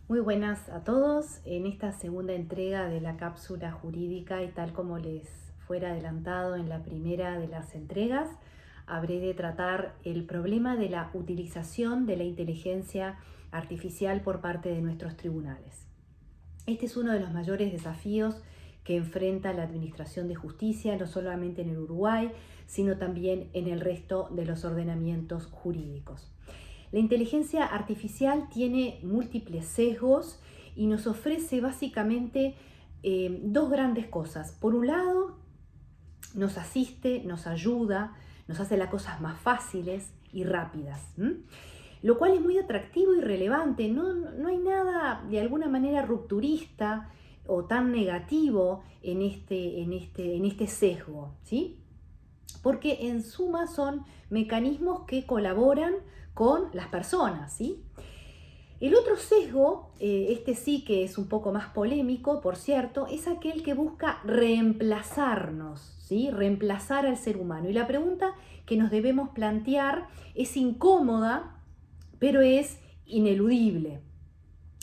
Muy buenas a todos. En esta segunda entrega de la cápsula jurídica y tal como les fuera adelantado en la primera de las entregas, habré de tratar el problema de la utilización de la inteligencia artificial por parte de nuestros tribunales. Este es uno de los mayores desafíos que enfrenta la Administración de Justicia, no solamente en el Uruguay, sino también en el resto de los ordenamientos jurídicos. La inteligencia artificial tiene múltiples sesgos y nos ofrece básicamente dos grandes cosas. Por un lado, nos asiste, nos ayuda, nos hace las cosas más fáciles y rápidas, lo cual es muy atractivo y relevante. No hay nada de alguna manera rupturista o tan negativo en este sesgo, ¿sí? Porque en suma son mecanismos que colaboran con las personas, ¿sí? El otro sesgo, este sí que es un poco más polémico, por cierto, es aquel que busca reemplazarnos, ¿sí? Reemplazar al ser humano. Y la pregunta que nos debemos plantear es incómoda, pero es ineludible.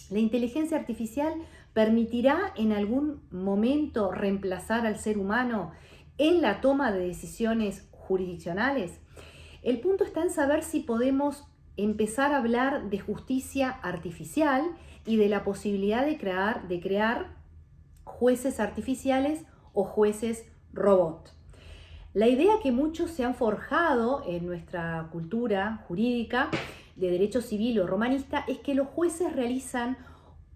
¿La inteligencia artificial permitirá en algún momento reemplazar al ser humano en la toma de decisiones jurisdiccionales? El punto está en saber si podemos empezar a hablar de justicia artificial y de la posibilidad de crear jueces artificiales o jueces robot. La idea que muchos se han forjado en nuestra cultura jurídica de derecho civil o romanista es que los jueces realizan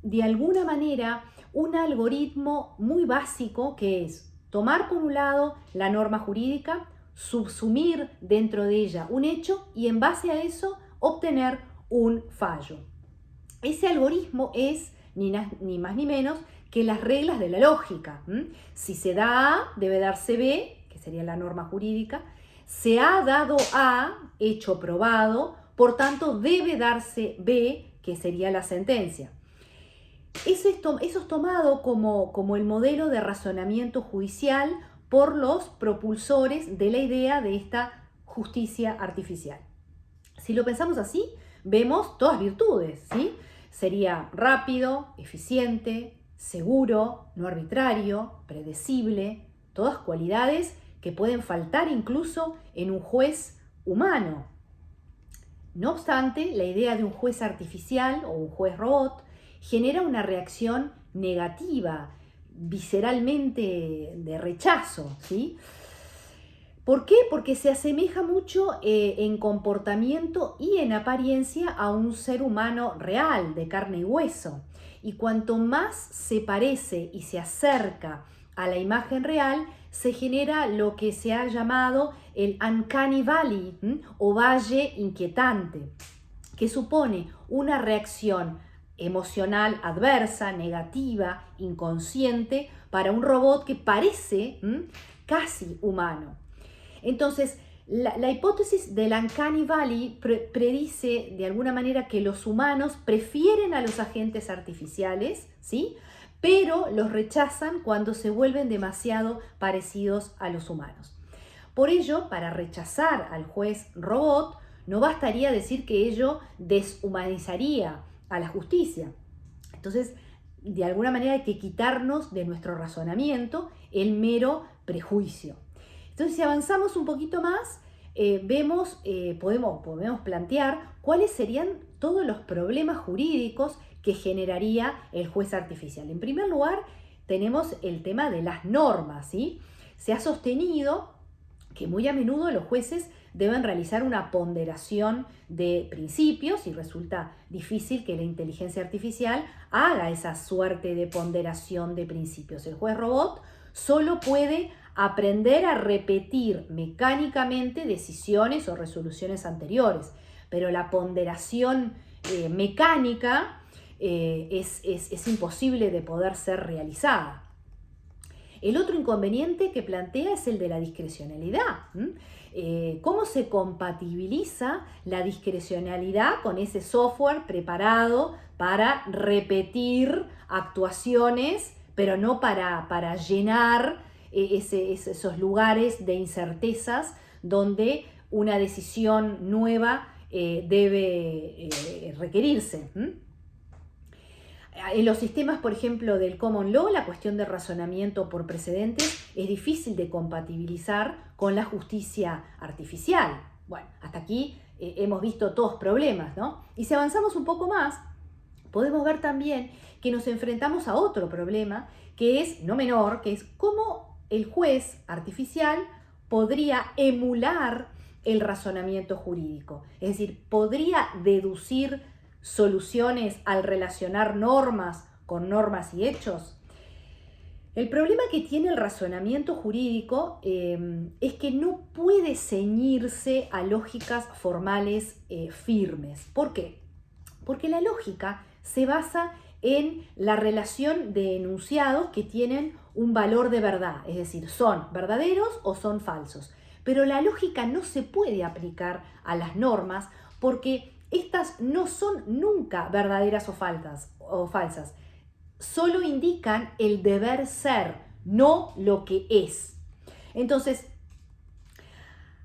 de alguna manera un algoritmo muy básico, que es tomar por un lado la norma jurídica, subsumir dentro de ella un hecho y en base a eso obtener un fallo. Ese algoritmo es ni más ni menos que las reglas de la lógica. Si se da A, debe darse B, que sería la norma jurídica. Se ha dado A, hecho probado, por tanto debe darse B, que sería la sentencia. Eso es tomado como el modelo de razonamiento judicial por los propulsores de la idea de esta justicia artificial. Si lo pensamos así, vemos todas virtudes, ¿sí? Sería rápido, eficiente, seguro, no arbitrario, predecible, todas cualidades que pueden faltar incluso en un juez humano. No obstante, la idea de un juez artificial o un juez robot genera una reacción negativa, visceralmente de rechazo, ¿sí? ¿Por qué? Porque se asemeja mucho en comportamiento y en apariencia a un ser humano real, de carne y hueso. Y cuanto más se parece y se acerca a la imagen real, se genera lo que se ha llamado el uncanny valley, o valle inquietante, que supone una reacción emocional adversa, negativa, inconsciente, para un robot que parece casi humano. Entonces, la hipótesis del Uncanny Valley predice de alguna manera que los humanos prefieren a los agentes artificiales, ¿sí? Pero los rechazan cuando se vuelven demasiado parecidos a los humanos. Por ello, para rechazar al juez robot, no bastaría decir que ello deshumanizaría a la justicia. Entonces, de alguna manera hay que quitarnos de nuestro razonamiento el mero prejuicio. Entonces, si avanzamos un poquito más, podemos plantear cuáles serían todos los problemas jurídicos que generaría el juez artificial. En primer lugar, tenemos el tema de las normas, ¿sí? Se ha sostenido que muy a menudo los jueces deben realizar una ponderación de principios y resulta difícil que la inteligencia artificial haga esa suerte de ponderación de principios. El juez robot solo puede aprender a repetir mecánicamente decisiones o resoluciones anteriores, pero la ponderación mecánica es imposible de poder ser realizada. El otro inconveniente que plantea es el de la discrecionalidad. ¿Cómo se compatibiliza la discrecionalidad con ese software preparado para repetir actuaciones, pero no para llenar esos lugares de incertezas donde una decisión nueva debe requerirse? En los sistemas, por ejemplo, del common law, la cuestión de razonamiento por precedentes es difícil de compatibilizar con la justicia artificial. Bueno, hasta aquí hemos visto todos problemas, ¿no? Y si avanzamos un poco más, podemos ver también que nos enfrentamos a otro problema, que es no menor, que es cómo el juez artificial podría emular el razonamiento jurídico. Es decir, podría deducir soluciones al relacionar normas con normas y hechos. El problema que tiene el razonamiento jurídico es que no puede ceñirse a lógicas formales firmes. ¿Por qué? Porque la lógica se basa en la relación de enunciados que tienen un valor de verdad, es decir, son verdaderos o son falsos. Pero la lógica no se puede aplicar a las normas porque estas no son nunca verdaderas o falsas. Solo indican el deber ser, no lo que es. Entonces,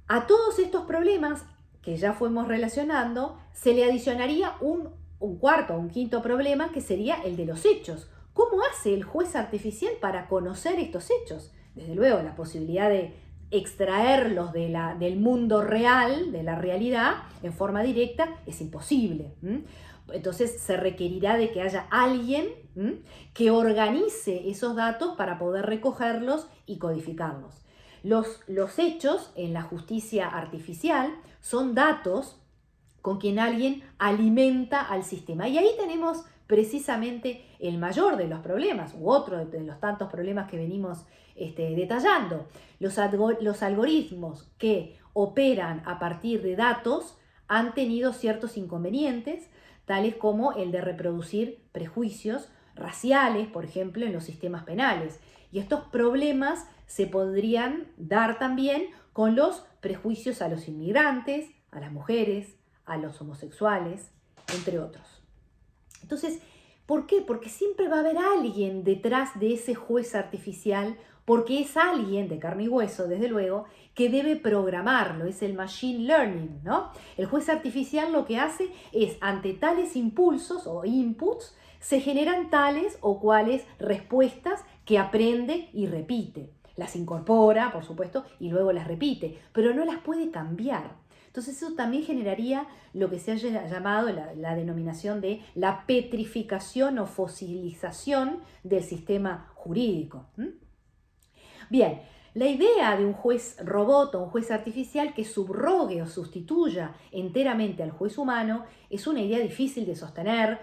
a todos estos problemas que ya fuimos relacionando, se le adicionaría un cuarto o un quinto problema que sería el de los hechos. ¿Cómo hace el juez artificial para conocer estos hechos? Desde luego, la posibilidad de extraerlos del mundo real, de la realidad, en forma directa, es imposible. Entonces se requerirá de que haya alguien que organice esos datos para poder recogerlos y codificarlos. Los hechos en la justicia artificial son datos con quien alguien alimenta al sistema. Y ahí tenemos precisamente el mayor de los problemas, u otro de los tantos problemas que venimos detallando. Los algoritmos que operan a partir de datos han tenido ciertos inconvenientes, tales como el de reproducir prejuicios raciales, por ejemplo, en los sistemas penales. Y estos problemas se podrían dar también con los prejuicios a los inmigrantes, a las mujeres, a los homosexuales, entre otros. Entonces, ¿por qué? Porque siempre va a haber alguien detrás de ese juez artificial, porque es alguien de carne y hueso, desde luego, que debe programarlo, es el machine learning, ¿no? El juez artificial lo que hace es, ante tales impulsos o inputs, se generan tales o cuales respuestas que aprende y repite. Las incorpora, por supuesto, y luego las repite, pero no las puede cambiar. Entonces eso también generaría lo que se ha llamado la denominación de la petrificación o fosilización del sistema jurídico. Bien, la idea de un juez robot o un juez artificial que subrogue o sustituya enteramente al juez humano es una idea difícil de sostener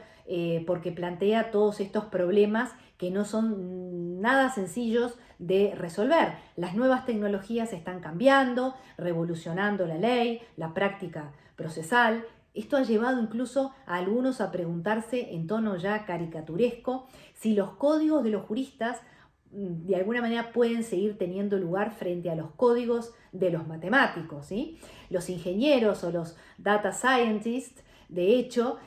porque plantea todos estos problemas que no son nada sencillos de resolver. Las nuevas tecnologías están cambiando, revolucionando la ley, la práctica procesal. Esto ha llevado incluso a algunos a preguntarse en tono ya caricaturesco si los códigos de los juristas de alguna manera pueden seguir teniendo lugar frente a los códigos de los matemáticos, ¿sí? Los ingenieros o los data scientists, de hecho,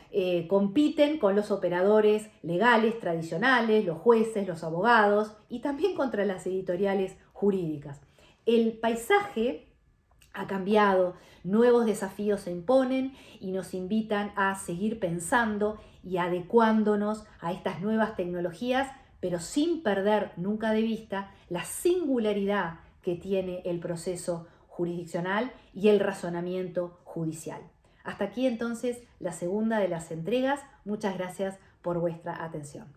compiten con los operadores legales tradicionales, los jueces, los abogados y también contra las editoriales jurídicas. El paisaje ha cambiado, nuevos desafíos se imponen y nos invitan a seguir pensando y adecuándonos a estas nuevas tecnologías, pero sin perder nunca de vista la singularidad que tiene el proceso jurisdiccional y el razonamiento judicial. Hasta aquí entonces la segunda de las entregas. Muchas gracias por vuestra atención.